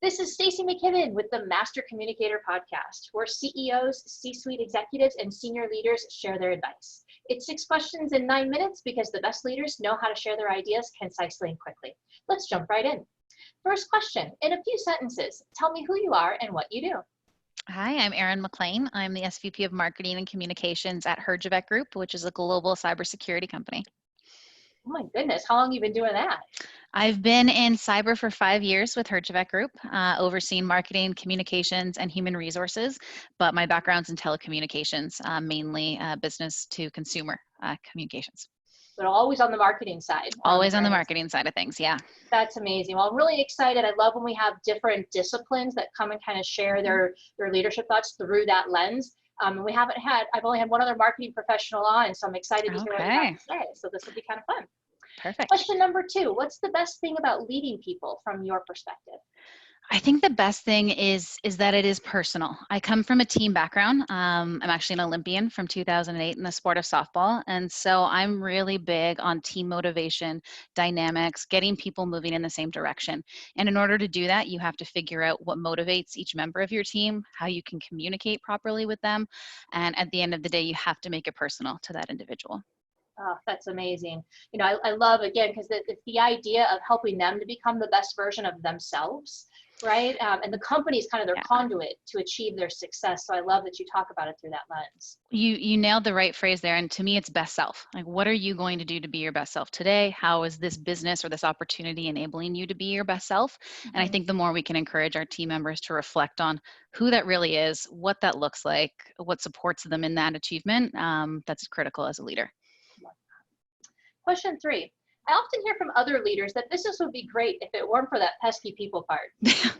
This is Stacey McKibben with the Master Communicator Podcast, where CEOs, C-suite executives, and senior leaders share their advice. It's 6 questions in 9 minutes because the best leaders know how to share their ideas concisely and quickly. Let's jump right in. First question, in a few sentences, tell me who you are and what you do. Hi, I'm Erin McLean. I'm the SVP of Marketing and Communications at Herjavec Group, which is a global cybersecurity company. Oh my goodness, how long have you been doing that? I've been in cyber for 5 years with Herjavec Group, overseeing marketing, communications, and human resources, but my background's in telecommunications, mainly business to consumer communications. But always on the marketing side. Always on the marketing side of things, yeah. That's amazing. Well, I'm really excited. I love when we have different disciplines that come and kind of share their leadership thoughts through that lens. I've only had one other marketing professional on, so I'm excited to hear what you have to say. So this will be kind of fun. Perfect. Question number 2, what's the best thing about leading people from your perspective? I think the best thing is that it is personal. I come from a team background. I'm actually an Olympian from 2008 in the sport of softball. And so I'm really big on team motivation, dynamics, getting people moving in the same direction. And in order to do that, you have to figure out what motivates each member of your team, how you can communicate properly with them. And at the end of the day, you have to make it personal to that individual. Oh, that's amazing. You know, I love, again, because it's the idea of helping them to become the best version of themselves, right? And the company is kind of their conduit to achieve their success. So I love that you talk about it through that lens. You nailed the right phrase there. And to me, it's best self. Like, what are you going to do to be your best self today? How is this business or this opportunity enabling you to be your best self? Mm-hmm. And I think the more we can encourage our team members to reflect on who that really is, what that looks like, what supports them in that achievement, that's critical as a leader. Question 3. I often hear from other leaders that business would be great if it weren't for that pesky people part.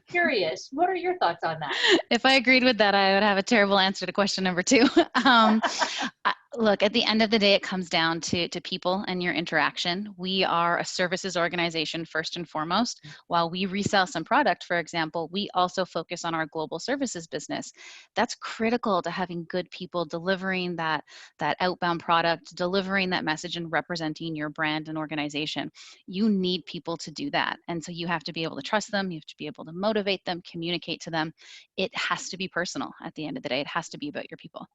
Curious, what are your thoughts on that? If I agreed with that, I would have a terrible answer to question number 2. Look, at the end of the day, it comes down to people and your interaction. We are a services organization first and foremost. While we resell some product, for example, we also focus on our global services business. That's critical to having good people delivering that outbound product, delivering that message and representing your brand and organization. You need people to do that. And so you have to be able to trust them. You have to be able to motivate them, communicate to them. It has to be personal at the end of the day. It has to be about your people.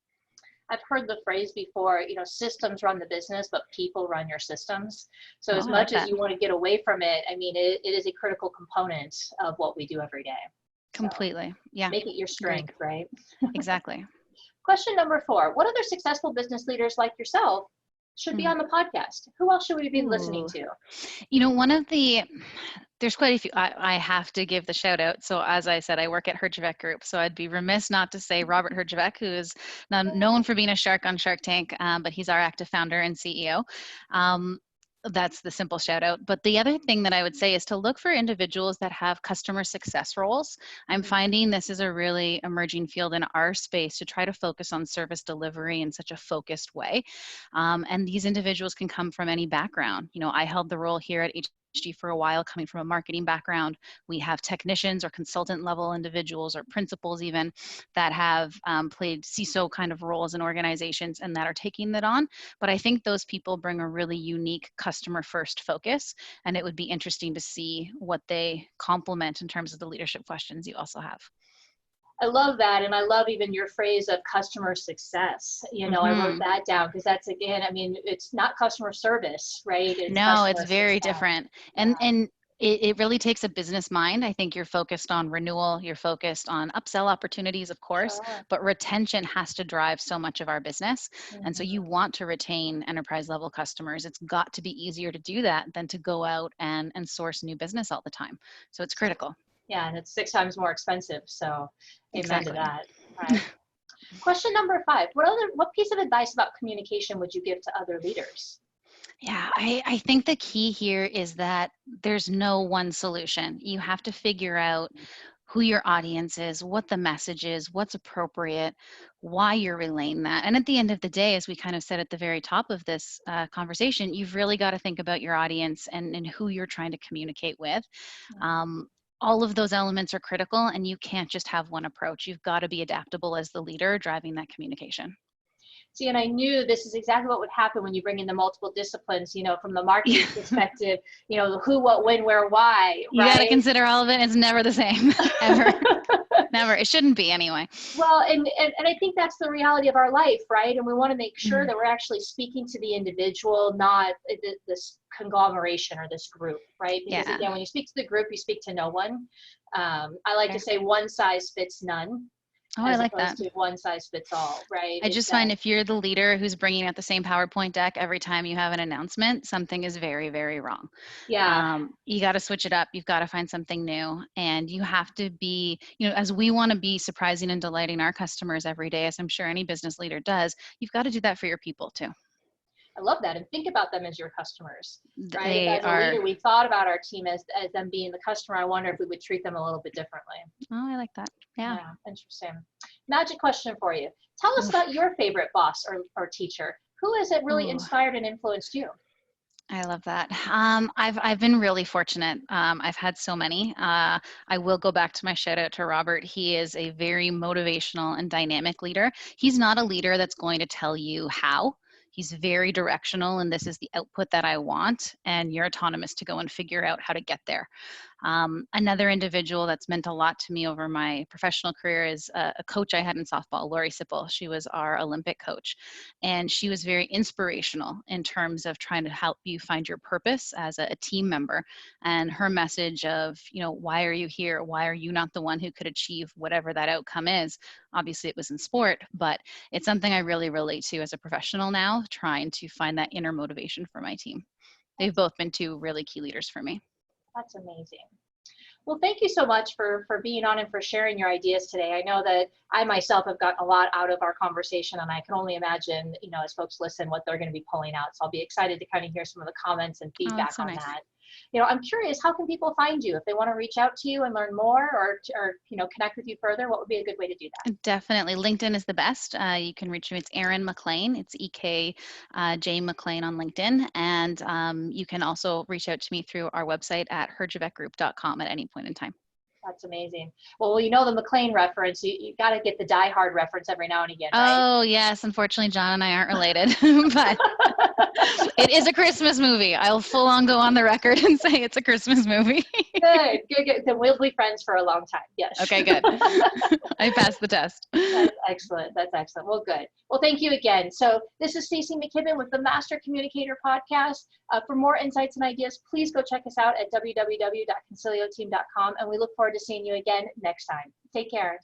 I've heard the phrase before, you know, systems run the business, but people run your systems. So as much as you want to get away from it, I mean, it is a critical component of what we do every day. Completely. So yeah. Make it your strength, right? Exactly. Question number 4. What other successful business leaders like yourself should be on the podcast? Who else should we be listening to? You know, there's quite a few. I have to give the shout out. So as I said, I work at Herjavec Group. So I'd be remiss not to say Robert Herjavec, who is known for being a shark on Shark Tank, but he's our active founder and CEO. That's the simple shout out. But the other thing that I would say is to look for individuals that have customer success roles. I'm finding this is a really emerging field in our space to try to focus on service delivery in such a focused way. And these individuals can come from any background. You know, I held the role here at HG for a while, coming from a marketing background. We have technicians or consultant level individuals or principals even that have played CISO kind of roles in organizations and that are taking that on. But I think those people bring a really unique customer first focus, and it would be interesting to see what they complement in terms of the leadership questions you also have. I love that. And I love even your phrase of customer success. You know, I wrote that down because that's, again, I mean, it's not customer service, right? It's very different. And it really takes a business mind. I think you're focused on renewal, you're focused on upsell opportunities, of course, but retention has to drive so much of our business. And so you want to retain enterprise level customers. It's got to be easier to do that than to go out and source new business all the time. So it's critical. Yeah, and it's 6 times more expensive. So amen to that. Right. Question number 5. What piece of advice about communication would you give to other leaders? Yeah, I think the key here is that there's no one solution. You have to figure out who your audience is, what the message is, what's appropriate, why you're relaying that. And at the end of the day, as we kind of said at the very top of this conversation, you've really got to think about your audience and who you're trying to communicate with. All of those elements are critical, and you can't just have one approach. You've got to be adaptable as the leader driving that communication. See, and I knew this is exactly what would happen when you bring in the multiple disciplines, from the marketing perspective, the who, what, when, where, why, You right? got to consider all of it. It's never the same, ever. Never. It shouldn't be anyway. Well, and I think that's the reality of our life, right? And we want to make sure that we're actually speaking to the individual, not this conglomeration or this group, right? Because again, when you speak to the group, you speak to no one. I like to say one size fits none. Oh, I like that. To one size fits all, right? I just find if you're the leader who's bringing out the same PowerPoint deck every time you have an announcement, something is very, very wrong. Yeah. You got to switch it up. You've got to find something new. And you have to be, as we want to be surprising and delighting our customers every day, as I'm sure any business leader does, you've got to do that for your people too. I love that. And think about them as your customers, right? They as a leader, we thought about our team as them being the customer. I wonder if we would treat them a little bit differently. Oh, I like that. Yeah. Interesting. Magic question for you. Tell us about your favorite boss or teacher. Who has it really inspired and influenced you? I love that. I've been really fortunate. I've had so many. I will go back to my shout out to Robert. He is a very motivational and dynamic leader. He's not a leader that's going to tell you how. He's very directional, and this is the output that I want, and you're autonomous to go and figure out how to get there. Another individual that's meant a lot to me over my professional career is a coach I had in softball, Lori Sipple. She was our Olympic coach, and she was very inspirational in terms of trying to help you find your purpose as a team member. And her message of, why are you here? Why are you not the one who could achieve whatever that outcome is? Obviously, it was in sport, but it's something I really relate to as a professional now, trying to find that inner motivation for my team. They've both been two really key leaders for me. That's amazing. Well, thank you so much for being on and for sharing your ideas today. I know that I myself have gotten a lot out of our conversation, and I can only imagine, as folks listen, what they're going to be pulling out. So I'll be excited to kind of hear some of the comments and feedback on that. I'm curious, how can people find you if they want to reach out to you and learn more or connect with you further? What would be a good way to do that? Definitely. LinkedIn is the best. You can reach me. It's Erin McLean. It's EK McLean on LinkedIn. And you can also reach out to me through our website at herjavecgroup.com at any point in time. That's amazing. Well, the McLean reference. You got to get the Die Hard reference every now and again, right? Oh, yes. Unfortunately, John and I aren't related, but it is a Christmas movie. I'll full on go on the record and say it's a Christmas movie. Good. Then we'll be friends for a long time. Yes. Okay, good. I passed the test. That's excellent. Well, good. Well, thank you again. So this is Stacey McKibben with the Master Communicator Podcast. For more insights and ideas, please go check us out at www.concilioteam.com, and we look forward to seeing you again next time. Take care.